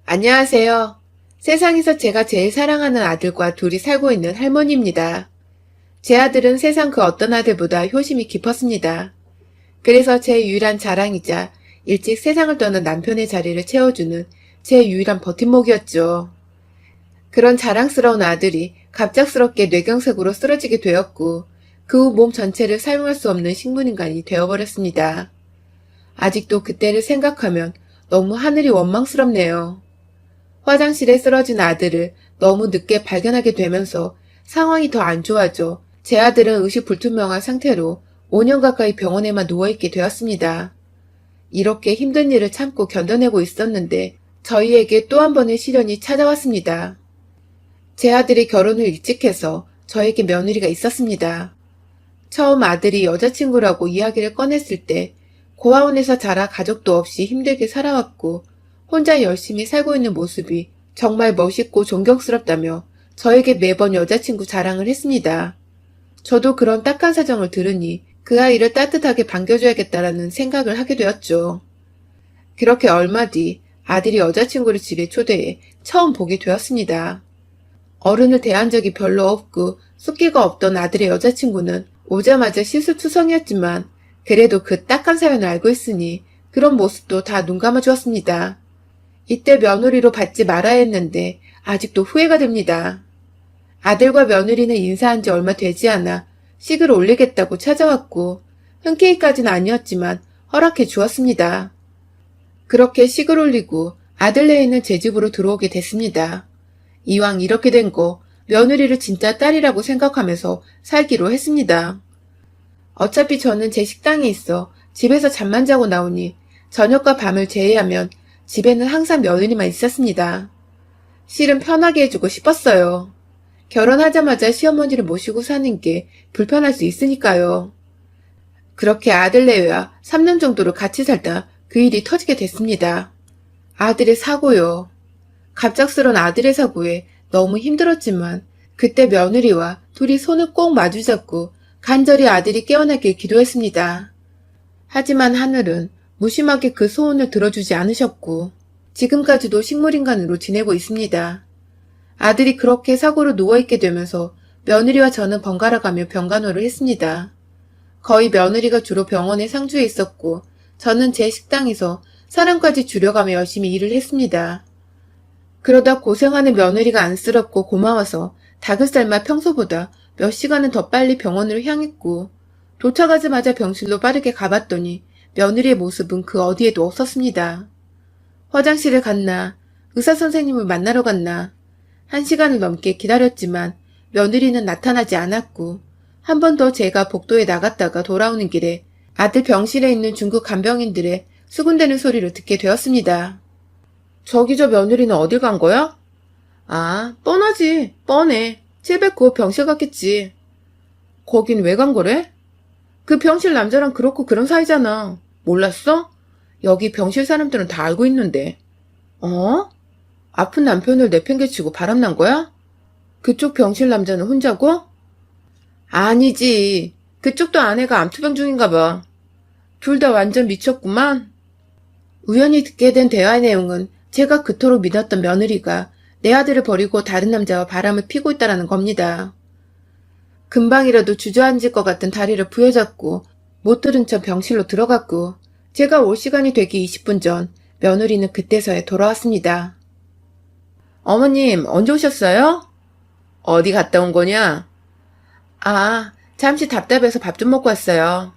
안녕하세요. 세상에서 제가 제일 사랑하는 아들과 둘이 살고 있는 할머니입니다. 제 아들은 세상 그 어떤 아들보다 효심이 깊었습니다. 그래서 제 유일한 자랑이자 일찍 세상을 떠난 남편의 자리를 채워주는 제 유일한 버팀목이었죠. 그런 자랑스러운 아들이 갑작스럽게 뇌경색으로 쓰러지게 되었고 그 후 몸 전체를 사용할 수 없는 식물인간이 되어버렸습니다. 아직도 그때를 생각하면 너무 하늘이 원망스럽네요. 화장실에 쓰러진 아들을 너무 늦게 발견하게 되면서 상황이 더 안 좋아져 제 아들은 의식불투명한 상태로 5년 가까이 병원에만 누워있게 되었습니다. 이렇게 힘든 일을 참고 견뎌내고 있었는데 저희에게 또 한 번의 시련이 찾아왔습니다. 제 아들이 결혼을 일찍 해서 저에게 며느리가 있었습니다. 처음 아들이 여자친구라고 이야기를 꺼냈을 때 고아원에서 자라 가족도 없이 힘들게 살아왔고 혼자 열심히 살고 있는 모습이 정말 멋있고 존경스럽다며 저에게 매번 여자친구 자랑을 했습니다. 저도 그런 딱한 사정을 들으니 그 아이를 따뜻하게 반겨줘야겠다라는 생각을 하게 되었죠. 그렇게 얼마 뒤 아들이 여자친구를 집에 초대해 처음 보게 되었습니다. 어른을 대한 적이 별로 없고 숫기가 없던 아들의 여자친구는 오자마자 실수투성이었지만 그래도 그 딱한 사연을 알고 있으니 그런 모습도 다 눈 감아주었습니다. 이때 며느리로 받지 말아야 했는데 아직도 후회가 됩니다. 아들과 며느리는 인사한 지 얼마 되지 않아 식을 올리겠다고 찾아왔고 흔쾌히까지는 아니었지만 허락해 주었습니다. 그렇게 식을 올리고 아들네에 있는 제 집으로 들어오게 됐습니다. 이왕 이렇게 된 거 며느리를 진짜 딸이라고 생각하면서 살기로 했습니다. 어차피 저는 제 식당에 있어 집에서 잠만 자고 나오니 저녁과 밤을 제외하면 집에는 항상 며느리만 있었습니다. 실은 편하게 해주고 싶었어요. 결혼하자마자 시어머니를 모시고 사는 게 불편할 수 있으니까요. 그렇게 아들네와 3년 정도를 같이 살다 그 일이 터지게 됐습니다. 아들의 사고요. 갑작스런 아들의 사고에 너무 힘들었지만 그때 며느리와 둘이 손을 꼭 마주잡고 간절히 아들이 깨어나길 기도했습니다. 하지만 하늘은 무심하게 그 소원을 들어주지 않으셨고 지금까지도 식물인간으로 지내고 있습니다. 아들이 그렇게 사고로 누워있게 되면서 며느리와 저는 번갈아가며 병간호를 했습니다. 거의 며느리가 주로 병원에 상주해 있었고 저는 제 식당에서 사람까지 줄여가며 열심히 일을 했습니다. 그러다 고생하는 며느리가 안쓰럽고 고마워서 닭을 삶아 평소보다 몇 시간은 더 빨리 병원으로 향했고 도착하자마자 병실로 빠르게 가봤더니 며느리의 모습은 그 어디에도 없었습니다. 화장실을 갔나 의사 선생님을 만나러 갔나 1시간을 넘게 기다렸지만 며느리는 나타나지 않았고 한 번 더 제가 복도에 나갔다가 돌아오는 길에 아들 병실에 있는 중국 간병인들의 수군대는 소리를 듣게 되었습니다. 저기 저 며느리는 어딜 간 거야? 아, 뻔하지. 뻔해. 709호 병실 갔겠지. 거긴 왜 간 거래? 그 병실 남자랑 그렇고 그런 사이잖아. 몰랐어? 여기 병실 사람들은 다 알고 있는데. 어? 아픈 남편을 내팽개치고 바람난 거야? 그쪽 병실 남자는 혼자고? 아니지. 그쪽도 아내가 암투병 중인가 봐. 둘 다 완전 미쳤구만. 우연히 듣게 된 대화의 내용은 제가 그토록 믿었던 며느리가 내 아들을 버리고 다른 남자와 바람을 피고 있다라는 겁니다. 금방이라도 주저앉을 것 같은 다리를 부여잡고 못 들은 척 병실로 들어갔고 제가 올 시간이 되기 20분 전 며느리는 그때서야 돌아왔습니다. 어머님, 언제 오셨어요? 어디 갔다 온 거냐? 아, 잠시 답답해서 밥 좀 먹고 왔어요.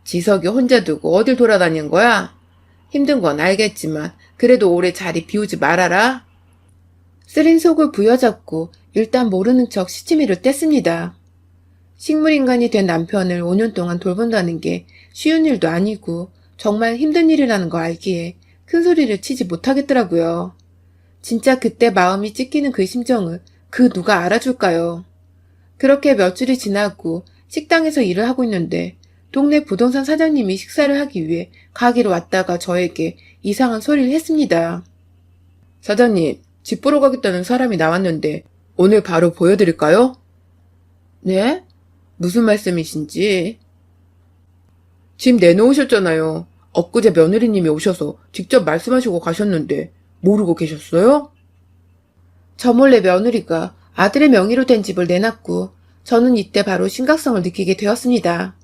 지석이 혼자 두고 어딜 돌아다니는 거야? 힘든 건 알겠지만 그래도 오래 자리 비우지 말아라. 쓰린 속을 부여잡고 일단 모르는 척 시치미를 뗐습니다. 식물인간이 된 남편을 5년 동안 돌본다는 게 쉬운 일도 아니고 정말 힘든 일이라는 거 알기에 큰 소리를 치지 못하겠더라고요. 진짜 그때 마음이 찢기는 그 심정을 그 누가 알아줄까요? 그렇게 몇 주이 지나고 식당에서 일을 하고 있는데 동네 부동산 사장님이 식사를 하기 위해 가게로 왔다가 저에게 이상한 소리를 했습니다. 사장님, 집 보러 가겠다는 사람이 나왔는데 오늘 바로 보여드릴까요? 네? 무슨 말씀이신지? 집 내놓으셨잖아요. 엊그제 며느리님이 오셔서 직접 말씀하시고 가셨는데 모르고 계셨어요? 저 몰래 며느리가 아들의 명의로 된 집을 내놨고 저는 이때 바로 심각성을 느끼게 되었습니다.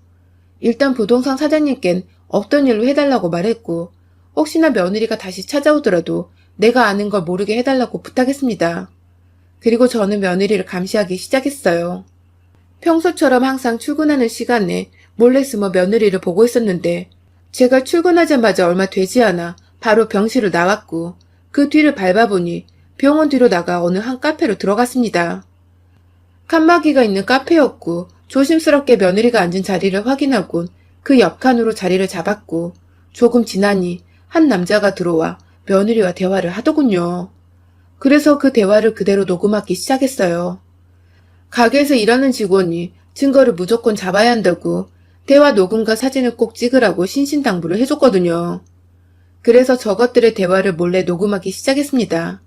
일단 부동산 사장님껜 없던 일로 해달라고 말했고 혹시나 며느리가 다시 찾아오더라도 내가 아는 걸 모르게 해달라고 부탁했습니다. 그리고 저는 며느리를 감시하기 시작했어요. 평소처럼 항상 출근하는 시간에 몰래 숨어 며느리를 보고 있었는데 제가 출근하자마자 얼마 되지 않아 바로 병실을 나왔고 그 뒤를 밟아보니 병원 뒤로 나가 어느 한 카페로 들어갔습니다. 칸막이가 있는 카페였고 조심스럽게 며느리가 앉은 자리를 확인하곤 그 옆 칸으로 자리를 잡았고 조금 지나니 한 남자가 들어와 며느리와 대화를 하더군요. 그래서 그 대화를 그대로 녹음하기 시작했어요. 가게에서 일하는 직원이 증거를 무조건 잡아야 한다고 대화 녹음과 사진을 꼭 찍으라고 신신당부를 해줬거든요. 그래서 저것들의 대화를 몰래 녹음하기 시작했습니다.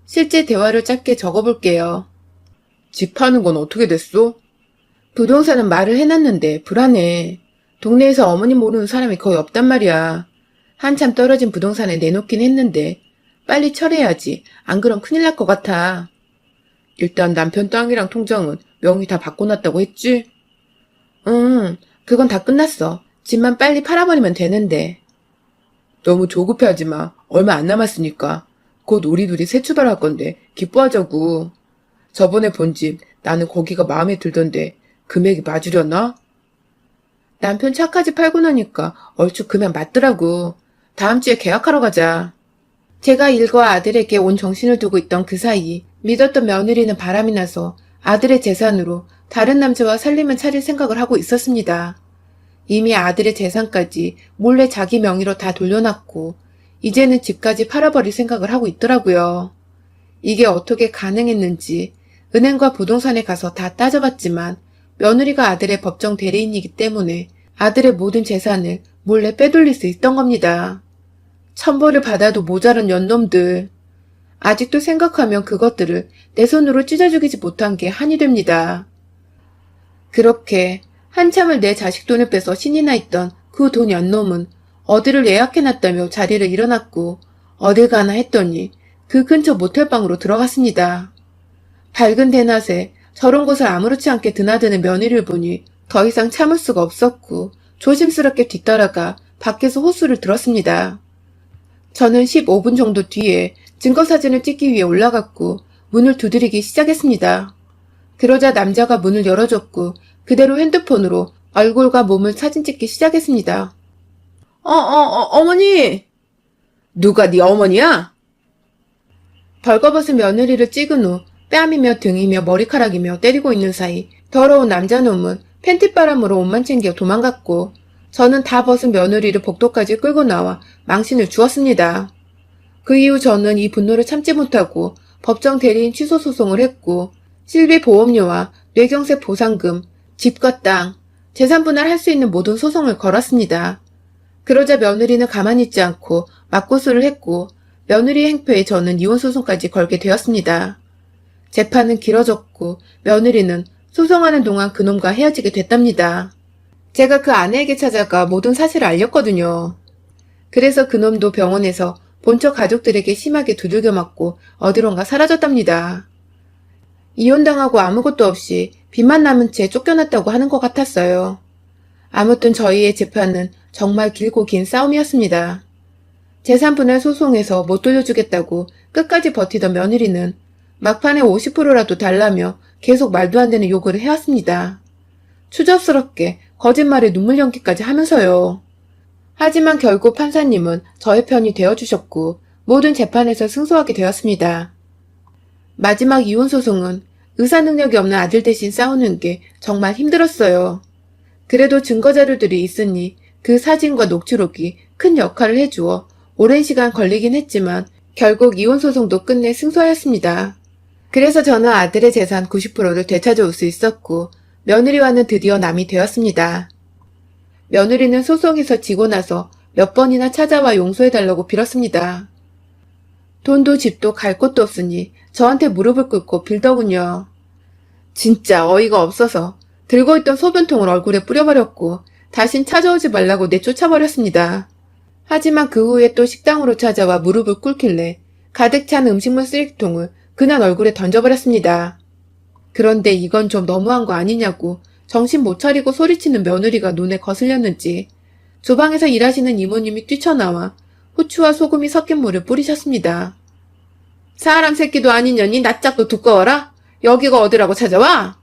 실제 대화를 짧게 적어볼게요. 집 파는 건 어떻게 됐어? 부동산은 말을 해놨는데 불안해. 동네에서 어머니 모르는 사람이 거의 없단 말이야. 한참 떨어진 부동산에 내놓긴 했는데 빨리 철회해야지. 안 그럼 큰일 날 것 같아. 일단 남편 땅이랑 통장은 명의 다 바꿔놨다고 했지? 그건 다 끝났어. 집만 빨리 팔아버리면 되는데. 너무 조급해하지 마. 얼마 안 남았으니까. 곧 우리 둘이 새 출발할 건데 기뻐하자고. 저번에 본 집 나는 거기가 마음에 들던데 금액이 맞으려나? 남편 차까지 팔고 나니까 얼추 금액 맞더라고. 다음 주에 계약하러 가자. 제가 일과 아들에게 온 정신을 두고 있던 그 사이 믿었던 며느리는 바람이 나서 아들의 재산으로 다른 남자와 살림을 차릴 생각을 하고 있었습니다. 이미 아들의 재산까지 몰래 자기 명의로 다 돌려놨고 이제는 집까지 팔아버릴 생각을 하고 있더라고요. 이게 어떻게 가능했는지 은행과 부동산에 가서 다 따져봤지만 며느리가 아들의 법정 대리인이기 때문에 아들의 모든 재산을 몰래 빼돌릴 수 있던 겁니다. 천벌을 받아도 모자란 연놈들. 아직도 생각하면 그것들을 내 손으로 찢어 죽이지 못한 게 한이 됩니다. 그렇게 한참을 내 자식 돈을 빼서 신이 나 있던 그 돈 연놈은 어디를 예약해놨다며 자리를 일어났고 어딜 가나 했더니 그 근처 모텔방으로 들어갔습니다. 밝은 대낮에 저런 곳을 아무렇지 않게 드나드는 며느리를 보니 더 이상 참을 수가 없었고 조심스럽게 뒤따라가 밖에서 호수를 들었습니다. 저는 15분 정도 뒤에 증거사진을 찍기 위해 올라갔고 문을 두드리기 시작했습니다. 그러자 남자가 문을 열어줬고 그대로 핸드폰으로 얼굴과 몸을 사진 찍기 시작했습니다. 어머니! 누가 네 어머니야? 벌거벗은 며느리를 찍은 후 뺨이며 등이며 머리카락이며 때리고 있는 사이 더러운 남자놈은 팬티바람으로 옷만 챙겨 도망갔고 저는 다 벗은 며느리를 복도까지 끌고 나와 망신을 주었습니다. 그 이후 저는 이 분노를 참지 못하고 법정 대리인 취소 소송을 했고 실비 보험료와 뇌경색 보상금, 집과 땅, 재산 분할할 수 있는 모든 소송을 걸었습니다. 그러자 며느리는 가만히 있지 않고 맞고수를 했고 며느리 행패에 저는 이혼소송까지 걸게 되었습니다. 재판은 길어졌고 며느리는 소송하는 동안 그놈과 헤어지게 됐답니다. 제가 그 아내에게 찾아가 모든 사실을 알렸거든요. 그래서 그놈도 병원에서 본처 가족들에게 심하게 두들겨 맞고 어디론가 사라졌답니다. 이혼당하고 아무것도 없이 빚만 남은 채 쫓겨났다고 하는 것 같았어요. 아무튼 저희의 재판은 정말 길고 긴 싸움이었습니다. 재산 분할 소송에서 못 돌려주겠다고 끝까지 버티던 며느리는 막판에 50%라도 달라며 계속 말도 안 되는 요구를 해왔습니다. 추접스럽게 거짓말에 눈물 연기까지 하면서요. 하지만 결국 판사님은 저의 편이 되어주셨고 모든 재판에서 승소하게 되었습니다. 마지막 이혼소송은 의사 능력이 없는 아들 대신 싸우는 게 정말 힘들었어요. 그래도 증거자료들이 있으니 그 사진과 녹취록이 큰 역할을 해주어 오랜 시간 걸리긴 했지만 결국 이혼소송도 끝내 승소하였습니다. 그래서 저는 아들의 재산 90%를 되찾아올 수 있었고 며느리와는 드디어 남이 되었습니다. 며느리는 소송에서 지고 나서 몇 번이나 찾아와 용서해달라고 빌었습니다. 돈도 집도 갈 곳도 없으니 저한테 무릎을 꿇고 빌더군요. 진짜 어이가 없어서 들고 있던 소변통을 얼굴에 뿌려버렸고 다신 찾아오지 말라고 내쫓아버렸습니다. 하지만 그 후에 또 식당으로 찾아와 무릎을 꿇길래 가득 찬 음식물 쓰레기통을 그날 얼굴에 던져버렸습니다. 그런데 이건 좀 너무한 거 아니냐고 정신 못 차리고 소리치는 며느리가 눈에 거슬렸는지 주방에서 일하시는 이모님이 뛰쳐나와 후추와 소금이 섞인 물을 뿌리셨습니다. 사람 새끼도 아닌 년이 낯짝도 두꺼워라? 여기가 어디라고 찾아와?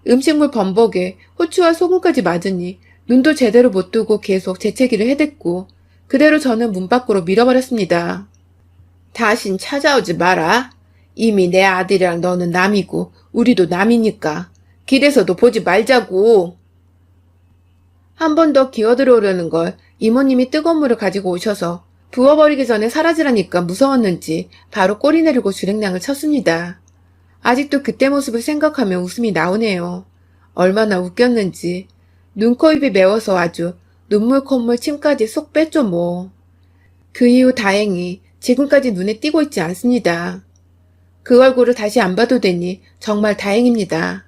음식물 범벅에 후추와 소금까지 맞으니 눈도 제대로 못 뜨고 계속 재채기를 해댔고 그대로 저는 문 밖으로 밀어버렸습니다. 다신 찾아오지 마라. 이미 내 아들이랑 너는 남이고 우리도 남이니까 길에서도 보지 말자고. 한 번 더 기어들어오려는 걸 이모님이 뜨거운 물을 가지고 오셔서 부어버리기 전에 사라지라니까 무서웠는지 바로 꼬리 내리고 주랭랑을 쳤습니다. 아직도 그때 모습을 생각하면 웃음이 나오네요. 얼마나 웃겼는지. 눈, 코, 입이 매워서 아주 눈물, 콧물, 침까지 쏙 뺐죠 뭐. 그 이후 다행히 지금까지 눈에 띄고 있지 않습니다. 그 얼굴을 다시 안 봐도 되니 정말 다행입니다.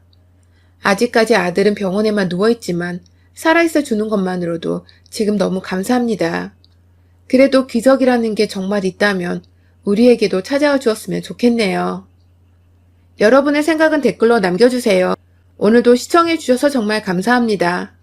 아직까지 아들은 병원에만 누워있지만 살아있어 주는 것만으로도 지금 너무 감사합니다. 그래도 기적이라는 게 정말 있다면 우리에게도 찾아와 주었으면 좋겠네요. 여러분의 생각은 댓글로 남겨주세요. 오늘도 시청해주셔서 정말 감사합니다.